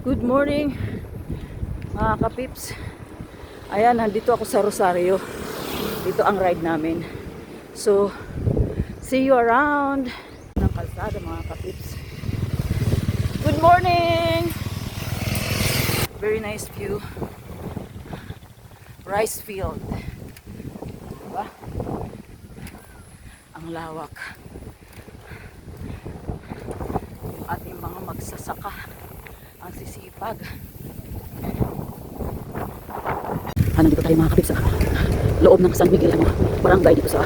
Good morning mga kapips. Ayan, nandito ako sa Rosario. Dito ang ride namin. So, see you around ng kalsada mga kapips. Good morning! Very nice view. Rice field. Diba? Ang lawak. Yung ating mga magsasaka. Ang sisipag. Nandito tayo mga kapit sa loob ng San Miguel barangay dito sa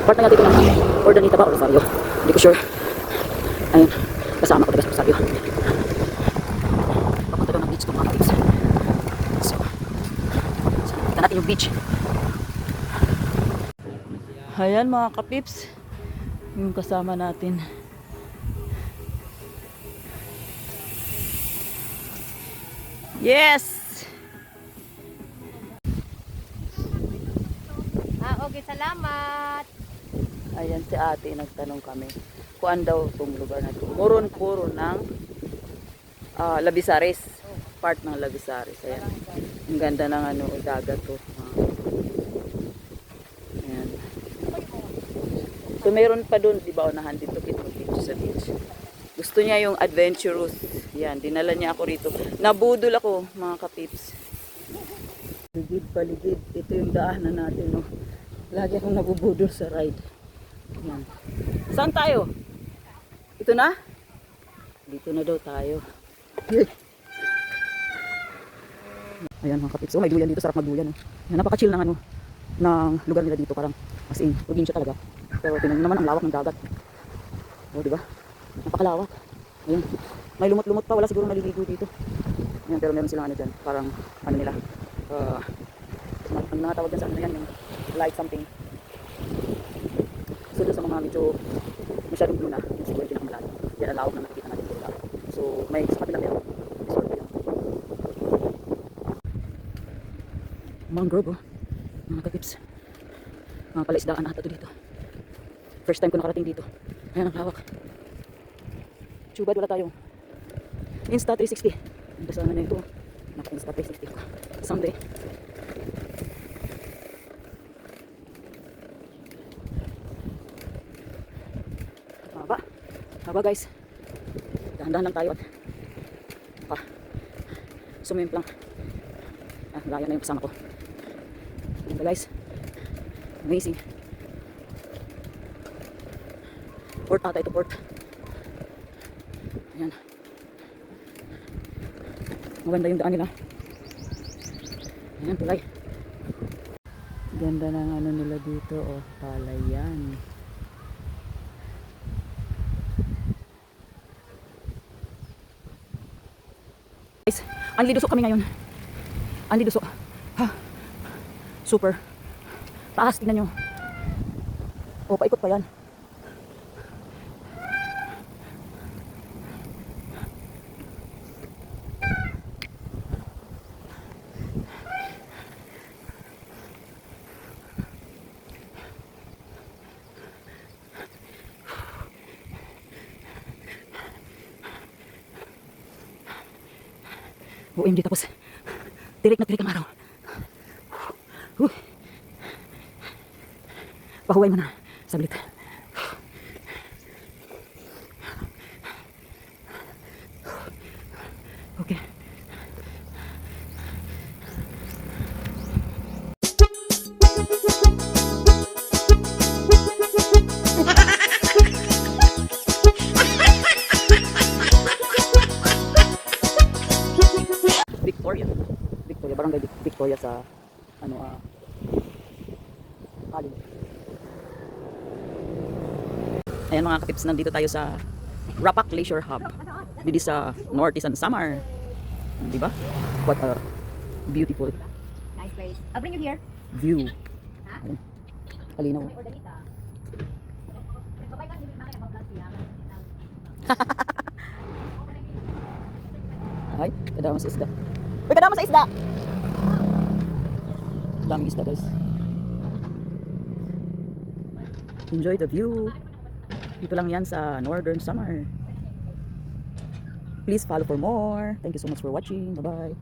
part na dito ng Ordanita ba o Rosario, hindi ko sure. Ayun, kasama ko taga sa Rosario. Papunta daw ng beach to mga kapit. So kita natin yung beach. Ayan mga kapips, yung kasama natin. Yes! Okay, salamat. Ayan si ate, nagtanong kami kuan daw itong lugar na ito. Muron-puro ng Labisares. Part ng Labisares. Ayan. Ang ganda ng dagat to. Ayan. So meron pa doon, di ba, unahan dito kita mag-beach sa beach. Gusto niya yung adventurous. Yan, dinala niya ako rito. Nabudol ako, mga kapips. Paligid, paligid. Ito yung daanan natin, no. Lagi akong nabubudol sa ride. Yan. Saan tayo? Ito na? Dito na daw tayo. Ayan mga kapips. Oh, may duyan dito. Sarap magduyan. Oh. Napaka-chill ng ng lugar nila dito. Parang as in, probinsya talaga. Pero tingnan naman ang lawak ng dagat. Oh, di ba? Napakalawak. Ayan. May lumot-lumot pa. Wala siguro maliligo dito. Ayan, pero meron silang dyan. Parang nila. Ang natawag dyan sa yan. Yung light something. So doon sa mga medyo masyadong blue na, yung siguro pinakamalalim. Yan ang lawak na nakikita natin dito. So may sa kapila meron. Mangrove, oh. Mga kapips. Mga palaisdaan na ito dito. First time ko nakarating dito. Ayan ang lawak. Tubad, wala tayong Insta 360. Ang kasama na ito. Naka-Insta 360 ako. Someday. Haba guys, dahan-dahan lang tayo at sumimplang. Laya na yung kasama ko. Haba guys, amazing. Port ata ito, port. Ayan, maganda yung daan nila. Ayan, tulay. Ganda ng nila dito, oh, palayan. Anli dusok kami ngayon. Anli dusok. Ha. Super. Taas, tingnan nyo. O, paikot pa yan. OMG, tapos tirik na tirik ang araw. Pahuway mo na saglit. Okay. Victoria, barangay Victoria sa Alin. Ayan mga katips, nandito tayo sa Rapak Leisure Hub. Dito sa Northeastern Samar. Di ba? What a beautiful Nice place. I'll bring you here. view. Kalinaw. Ay, kadama sa isda. Uy, kadama sa isda! Daming isda guys. Enjoy the view. Dito lang yan sa Northern Samar. Please follow for more. Thank you so much for watching. Bye-bye.